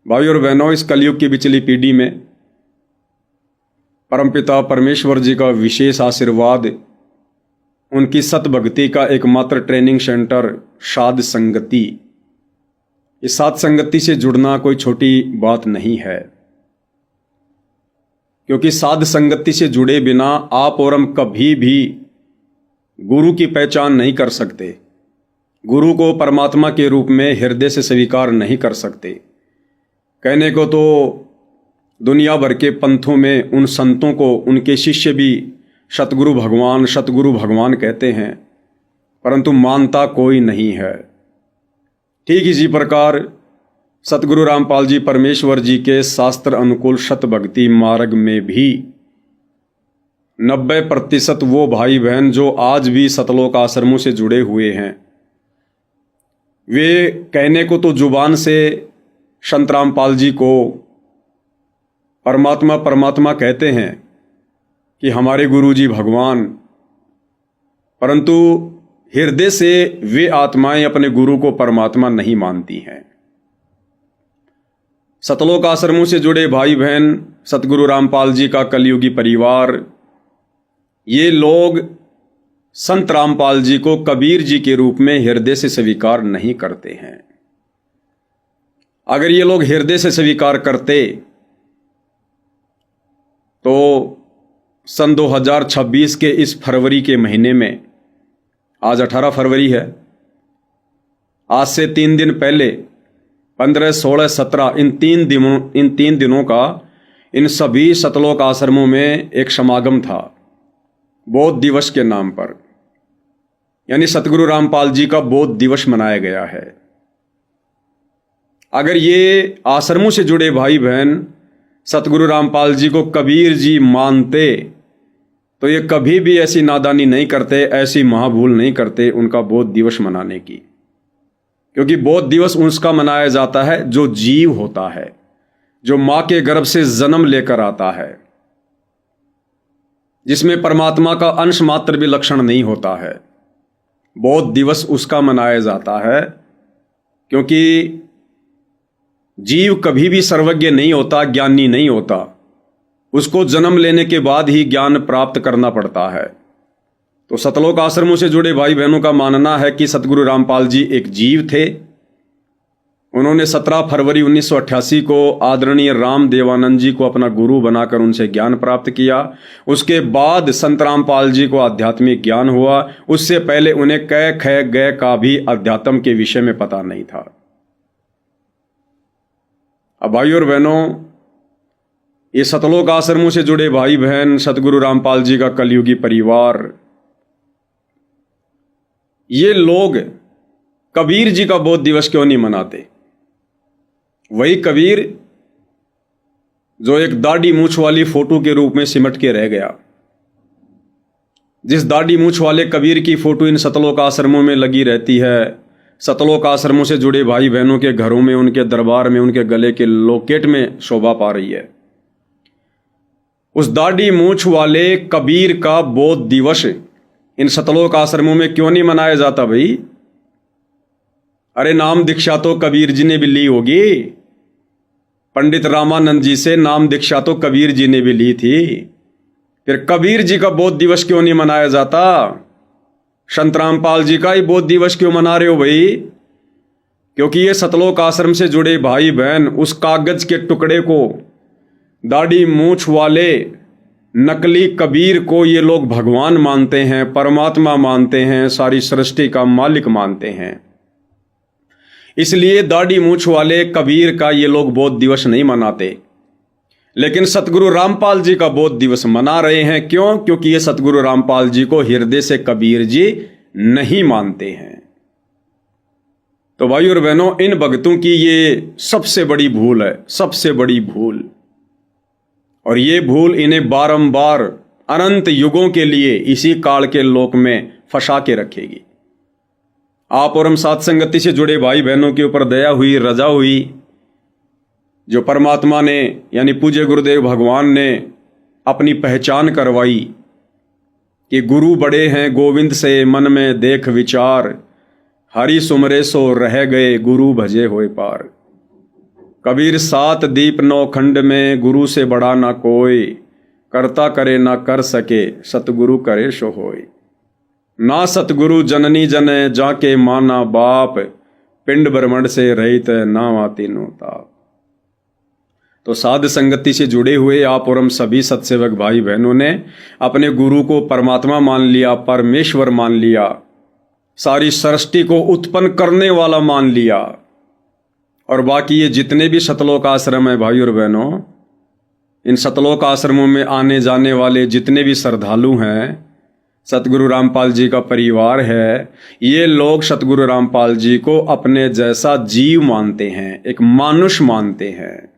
भाई और बहनों, इस कलयुग की बिचली पीढ़ी में परमपिता परमेश्वर जी का विशेष आशीर्वाद, उनकी सतभक्ति का एकमात्र ट्रेनिंग सेंटर साध संगति। इस साध संगति से जुड़ना कोई छोटी बात नहीं है, क्योंकि साध संगति से जुड़े बिना आप और हम कभी भी गुरु की पहचान नहीं कर सकते, गुरु को परमात्मा के रूप में हृदय से स्वीकार नहीं कर सकते। कहने को तो दुनिया भर के पंथों में उन संतों को उनके शिष्य भी सतगुरु भगवान कहते हैं, परंतु मानता कोई नहीं है। ठीक इसी प्रकार सतगुरु रामपाल जी परमेश्वर जी के शास्त्र अनुकूल शतभक्ति मार्ग में भी 90% वो भाई बहन जो आज भी सतलोक आश्रमों से जुड़े हुए हैं, वे कहने को तो जुबान से संत रामपाल जी को परमात्मा कहते हैं कि हमारे गुरु जी भगवान, परंतु हृदय से वे आत्माएं अपने गुरु को परमात्मा नहीं मानती हैं। सतलोक आश्रमों से जुड़े भाई बहन, सतगुरु रामपाल जी का कलयुगी परिवार, ये लोग संत रामपाल जी को कबीर जी के रूप में हृदय से स्वीकार नहीं करते हैं। अगर ये लोग हृदय से स्वीकार करते तो सन 2026 के इस फरवरी के महीने में, आज 18 फरवरी है, आज से 3 दिन पहले 15, 16, 17 इन तीन दिनों का इन सभी सतलोक आश्रमों में एक समागम था, बोध दिवस के नाम पर। यानी सतगुरु रामपाल जी का बोध दिवस मनाया गया है। अगर ये आश्रमों से जुड़े भाई बहन सतगुरु रामपाल जी को कबीर जी मानते तो ये कभी भी ऐसी नादानी नहीं करते, ऐसी महाभूल नहीं करते उनका बोध दिवस मनाने की। क्योंकि बोध दिवस उसका मनाया जाता है जो जीव होता है, जो मां के गर्भ से जन्म लेकर आता है, जिसमें परमात्मा का अंश मात्र भी लक्षण नहीं होता है। बोध दिवस उसका मनाया जाता है क्योंकि जीव कभी भी सर्वज्ञ नहीं होता, ज्ञानी नहीं होता, उसको जन्म लेने के बाद ही ज्ञान प्राप्त करना पड़ता है। तो सतलोक आश्रमों से जुड़े भाई बहनों का मानना है कि सतगुरु रामपाल जी एक जीव थे। उन्होंने 17 फरवरी 1988 को आदरणीय राम देवानंद जी को अपना गुरु बनाकर उनसे ज्ञान प्राप्त किया। उसके बाद संत रामपाल जी को आध्यात्मिक ज्ञान हुआ। उससे पहले उन्हें कै ख गय का भी अध्यात्म के विषय में पता नहीं था। अब भाई और बहनों, ये सतलोक आश्रमों से जुड़े भाई बहन, सतगुरु रामपाल जी का कलयुगी परिवार, ये लोग कबीर जी का बोध दिवस क्यों नहीं मनाते? वही कबीर जो एक दाढ़ी मूछ वाली फोटो के रूप में सिमट के रह गया। जिस दाढ़ी मूछ वाले कबीर की फोटो इन सतलोक आश्रमों में लगी रहती है, सतलोक आश्रमों से जुड़े भाई बहनों के घरों में, उनके दरबार में, उनके गले के लोकेट में शोभा पा रही है। उस दाढ़ी मूछ वाले कबीर का बोध दिवस इन सतलोक आश्रमों में क्यों नहीं मनाया जाता भाई? अरे नाम दीक्षा तो कबीर जी ने भी ली होगी, पंडित रामानंद जी से नाम दीक्षा तो कबीर जी ने भी ली थी। फिर कबीर जी का बोध दिवस क्यों नहीं मनाया जाता? संत रामपाल जी का ही बोध दिवस क्यों मना रहे हो भाई? क्योंकि ये सतलोक आश्रम से जुड़े भाई बहन उस कागज के टुकड़े को, दाढ़ी मूछ वाले नकली कबीर को ये लोग भगवान मानते हैं, परमात्मा मानते हैं, सारी सृष्टि का मालिक मानते हैं। इसलिए दाढ़ी मूछ वाले कबीर का ये लोग बोध दिवस नहीं मनाते। लेकिन सतगुरु रामपाल जी का बोध दिवस मना रहे हैं। क्यों? क्योंकि ये सतगुरु रामपाल जी को हृदय से कबीर जी नहीं मानते हैं। तो भाई और बहनों, इन भक्तों की ये सबसे बड़ी भूल है, सबसे बड़ी भूल। और ये भूल इन्हें बारंबार अनंत युगों के लिए इसी काल के लोक में फंसा के रखेगी। आप और हम साथ संगति से जुड़े भाई बहनों के ऊपर दया हुई, रजा हुई, जो परमात्मा ने यानी पूज्य गुरुदेव भगवान ने अपनी पहचान करवाई कि गुरु बड़े हैं गोविंद से मन में देख विचार, हरि सुमरे सो रह गए गुरु भजे होए पार। कबीर सात दीप नौ खंड में, गुरु से बड़ा ना कोई, करता करे ना कर सके, सतगुरु करे सो होय। ना सतगुरु जननी जने, जाके माना बाप, पिंड ब्रह्मंड से रहित ना तीनों ताप। तो साध संगति से जुड़े हुए आप और हम सभी सत्सेवक भाई बहनों ने अपने गुरु को परमात्मा मान लिया, परमेश्वर मान लिया, सारी सृष्टि को उत्पन्न करने वाला मान लिया। और बाकी ये जितने भी सतलोक आश्रम है भाई और बहनों, इन सतलोक आश्रमों में आने जाने वाले जितने भी श्रद्धालु हैं, सतगुरु रामपाल जी का परिवार है, ये लोग सतगुरु रामपाल जी को अपने जैसा जीव मानते हैं, एक मानुष मानते हैं।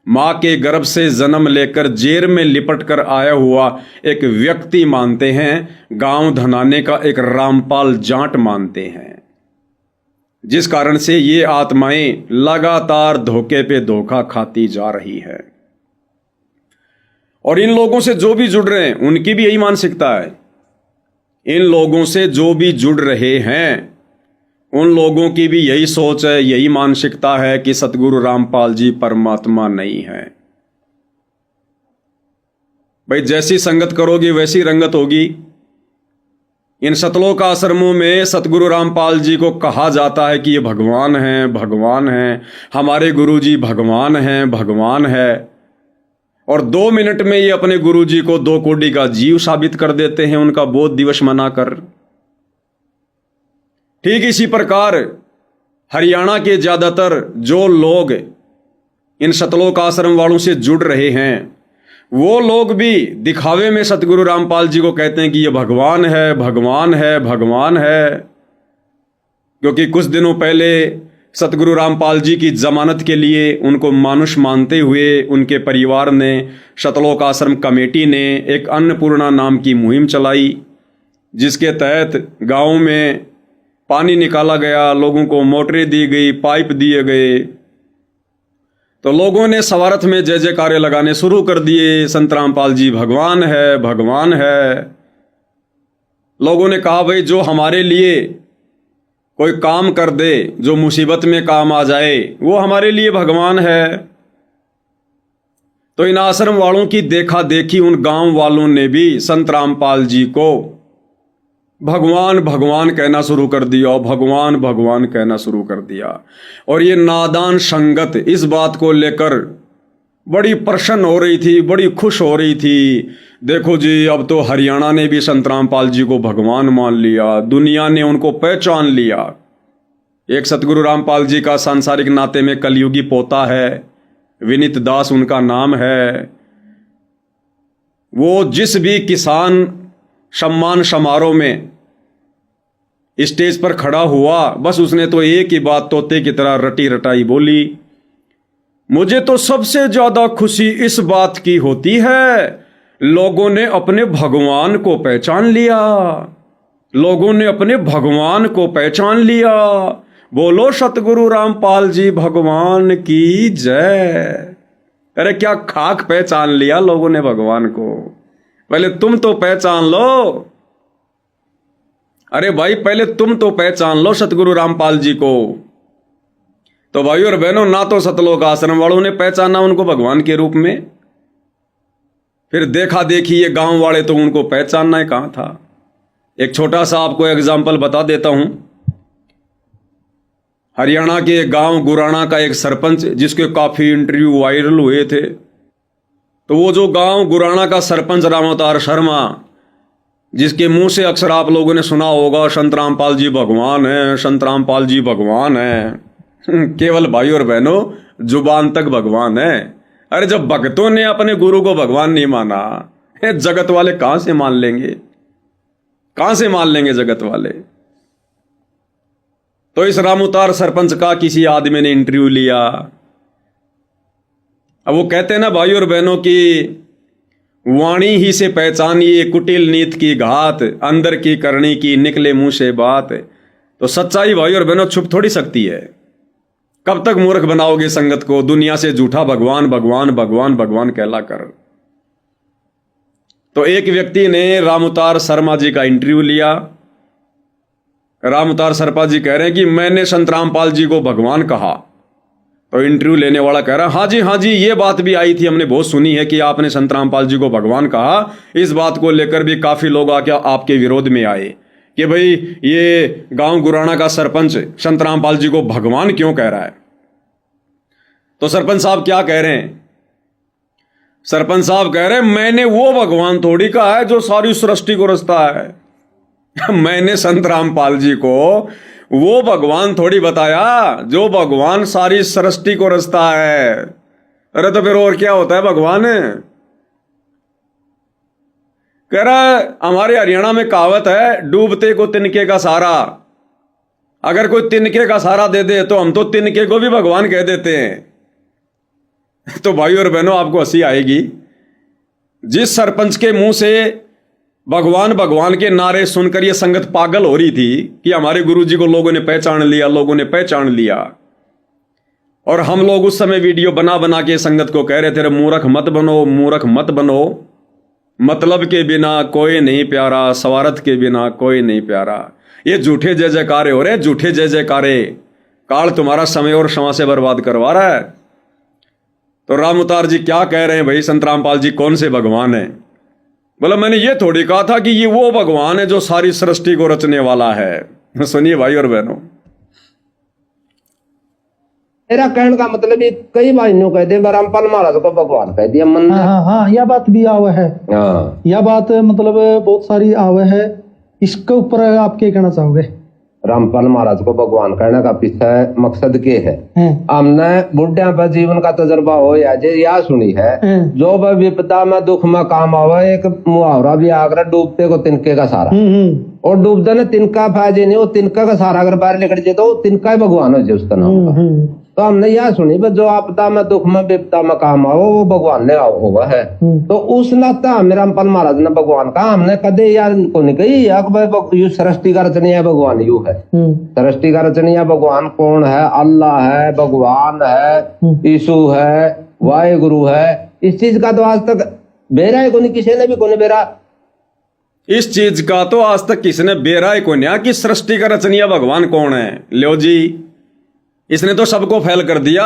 माँ के गर्भ से जन्म लेकर जेर में लिपट कर आया हुआ एक व्यक्ति मानते हैं, गांव धनाने का एक रामपाल जाट मानते हैं। जिस कारण से ये आत्माएं लगातार धोखे पे धोखा खाती जा रही है। और इन लोगों से जो भी जुड़ रहे हैं उनकी भी यही मानसिकता है। इन लोगों से जो भी जुड़ रहे हैं उन लोगों की भी यही सोच है, यही मानसिकता है कि सतगुरु रामपाल जी परमात्मा नहीं है। भाई जैसी संगत करोगे वैसी रंगत होगी। इन सतलोक आश्रमों में सतगुरु रामपाल जी को कहा जाता है कि ये भगवान हैं, भगवान हैं, हमारे गुरु जी भगवान हैं, भगवान है। और 2 मिनट में ये अपने गुरु जी को 2 कोड़ी का जीव साबित कर देते हैं उनका बोध दिवस मनाकर। ठीक इसी प्रकार हरियाणा के ज्यादातर जो लोग इन सतलोक आश्रम वालों से जुड़ रहे हैं वो लोग भी दिखावे में सतगुरु रामपाल जी को कहते हैं कि ये भगवान है, भगवान है, भगवान है। क्योंकि कुछ दिनों पहले सतगुरु रामपाल जी की जमानत के लिए उनको मानुष मानते हुए उनके परिवार ने, सतलोक आश्रम कमेटी ने एक अन्नपूर्णा नाम की मुहिम चलाई, जिसके तहत गांव में पानी निकाला गया, लोगों को मोटरें दी गई, पाइप दिए गए। तो लोगों ने सवारथ में जय जयकारे लगाने शुरू कर दिए, संत रामपाल जी भगवान है, भगवान है। लोगों ने कहा भाई जो हमारे लिए कोई काम कर दे, जो मुसीबत में काम आ जाए, वो हमारे लिए भगवान है। तो इन आश्रम वालों की देखा देखी उन गांव वालों ने भी संत रामपाल जी को भगवान भगवान कहना शुरू कर दिया, भगवान भगवान कहना शुरू कर दिया। और ये नादान संगत इस बात को लेकर बड़ी प्रसन्न हो रही थी, बड़ी खुश हो रही थी। देखो जी, अब तो हरियाणा ने भी संत रामपाल जी को भगवान मान लिया, दुनिया ने उनको पहचान लिया। एक सतगुरु रामपाल जी का सांसारिक नाते में कलयुगी पोता है, विनीत दास उनका नाम है। वो जिस भी किसान सम्मान समारोह में स्टेज पर खड़ा हुआ, बस उसने तो एक ही बात तोते की तरह रटी रटाई बोली, मुझे तो सबसे ज्यादा खुशी इस बात की होती है, लोगों ने अपने भगवान को पहचान लिया, लोगों ने अपने भगवान को पहचान लिया। बोलो सतगुरु रामपाल जी भगवान की जय। अरे क्या खाक पहचान लिया लोगों ने भगवान को, पहले तुम तो पहचान लो। अरे भाई पहले तुम तो पहचान लो सतगुरु रामपाल जी को। तो भाई और बहनों, ना तो सतलोक आश्रम वालों ने पहचाना उनको भगवान के रूप में, फिर देखा देखी ये गांव वाले तो उनको पहचानना ही कहां था। एक छोटा सा आपको एग्जाम्पल बता देता हूं। हरियाणा के गांव गुराना का एक सरपंच, जिसके काफी इंटरव्यू वायरल हुए थे, तो वो जो गांव गुराना का सरपंच रामअवतार शर्मा, जिसके मुंह से अक्सर आप लोगों ने सुना होगा संत रामपाल जी भगवान है, संत रामपाल जी भगवान है, केवल भाई और बहनों जुबान तक भगवान है। अरे जब भक्तों ने अपने गुरु को भगवान नहीं माना, जगत वाले कहां से मान लेंगे, कहां से मान लेंगे जगत वाले। तो इस रामअवतार सरपंच का किसी आदमी ने इंटरव्यू लिया। अब वो कहते हैं ना भाई और बहनों की वाणी ही से पहचानिए कुटिल नीत की घात, अंदर की करनी की निकले मुंह से बात। तो सच्चाई भाई और बहनों छुप थोड़ी सकती है। कब तक मूर्ख बनाओगे संगत को, दुनिया से झूठा भगवान भगवान भगवान भगवान कहला कर। तो एक व्यक्ति ने रामअवतार शर्मा जी का इंटरव्यू लिया। रामअवतार शर्मा जी कह रहे हैं कि मैंने संत रामपाल जी को भगवान कहा, तो इंटरव्यू लेने वाला कह रहा, हाँ जी ये बात भी आई थी, हमने बहुत सुनी है कि आपने संत रामपाल जी को भगवान कहा। इस बात को लेकर भी काफी लोग आके आपके विरोध में आए कि भाई ये गांव गुराना का सरपंच संत रामपाल जी को भगवान क्यों कह रहा है। तो सरपंच साहब क्या कह रहे हैं? सरपंच साहब कह रहे हैं, मैंने वो भगवान थोड़ी कहा है जो सारी सृष्टि को रचता है। मैंने संत रामपाल जी को वो भगवान थोड़ी बताया जो भगवान सारी सृष्टि को रचता है। अरे तो फिर और क्या होता है भगवान? कह रहा है, हमारे हरियाणा में कहावत है, डूबते को तिनके का सहारा। अगर कोई तिनके का सहारा दे दे तो हम तो तिनके को भी भगवान कह देते हैं। तो भाई और बहनों, आपको हंसी आएगी। जिस सरपंच के मुंह से भगवान भगवान के नारे सुनकर यह संगत पागल हो रही थी कि हमारे गुरुजी को लोगों ने पहचान लिया, लोगों ने पहचान लिया, और हम लोग उस समय वीडियो बना बना के संगत को कह रहे थे, मूर्ख मत बनो, मूर्ख मत बनो, मतलब के बिना कोई नहीं प्यारा, सवारत के बिना कोई नहीं प्यारा। ये झूठे जय जयकारे हो रहे, झूठे जय जयकारे। काल तुम्हारा समय और क्षमा से बर्बाद करवा रहा है। तो राम अवतार जी क्या कह रहे हैं भाई, संत रामपाल जी कौन से भगवान है? बोला, मैंने ये थोड़ी कहा था कि ये वो भगवान है जो सारी सृष्टि को रचने वाला है। सुनिए भाई और बहनों, मेरा कहने का मतलब ये कई बार यूं कहते हैं रामपाल महाराज को भगवान कह दिया मन में। हाँ, यह बात भी आवे है। हाँ, यह बात मतलब बहुत सारी आवे है। इसके ऊपर आप क्या कहना चाहोगे? रामपाल महाराज को भगवान कहने का पीछे मकसद के है? हमने बुढ़िया पर जीवन का तजर्बा हो या या सुनी है, जो वह विपदा में दुख में काम आवे। एक मुहावरा भी आकर, डूबते को तिनके का सहारा। और डूबते ने तिनका फायदे नहीं, वो तिनका का सहारा अगर बाहर निकल जाए तो तिनका ही भगवान हो जाए उसका नाम। तो हमने यह सुनी, जो आपदा में दुख में विपदा में काम आओ वो भगवान ने होगा है। तो उस नाता हमें रामपाल महाराज ने भगवान कहा। हमने कदे यार को नहीं कही यू सृष्टि का रचनीय भगवान यू है। सृष्टि का रचनीय भगवान कौन है? अल्लाह है, भगवान है, यीशु है, वाहेगुरु है। इस चीज का तो आज तक बेरा ही को नहीं, किसी ने भी को नहीं बेरा। इस चीज का तो आज तक किसी ने बेरा ही को नहीं कि सृष्टि का रचनीय भगवान कौन है। लो जी, इसने तो सबको फैल कर दिया।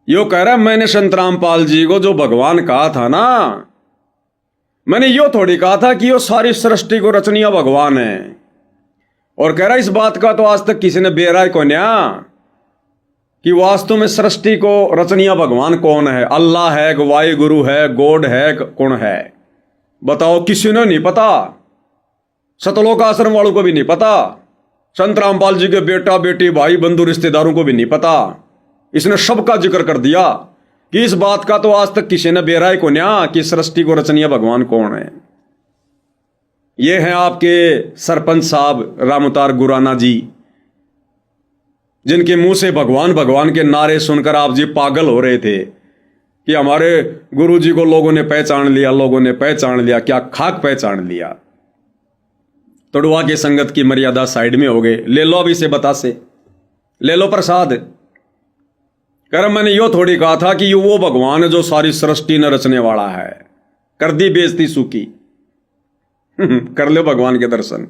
यो कह रहा है, मैंने संत रामपाल जी को जो भगवान कहा था ना, मैंने यो थोड़ी कहा था कि यो सारी सृष्टि को रचनीय भगवान है। और कह रहा है, इस बात का तो आज तक किसी ने बेराय को न्या कि वास्तव में सृष्टि को रचनीय भगवान कौन है। अल्लाह है, वाहेगुरु है, गॉड है, कौन है? बताओ, किसी ने नहीं पता। सतलोक आश्रम वालों को भी नहीं पता, संत रामपाल जी के बेटा बेटी भाई बंधु रिश्तेदारों को भी नहीं पता। इसने सबका जिक्र कर दिया कि इस बात का तो आज तक किसी ने बेराय को न्या कि सृष्टि को रचनीय भगवान कौन है। ये हैं आपके सरपंच साहब राम अवतार गुराना जी, जिनके मुंह से भगवान भगवान के नारे सुनकर आप जी पागल हो रहे थे कि हमारे गुरु जी को लोगों ने पहचान लिया, लोगों ने पहचान लिया। क्या खाक पहचान लिया? तोड़वा के संगत की मर्यादा साइड में हो गए। ले लो अभी से बतासे, ले लो प्रसाद। कर मैंने यो थोड़ी कहा था कि वो भगवान है जो सारी सृष्टि न रचने वाला है। कर दी बेइज्जती सूखी। कर लो भगवान के दर्शन।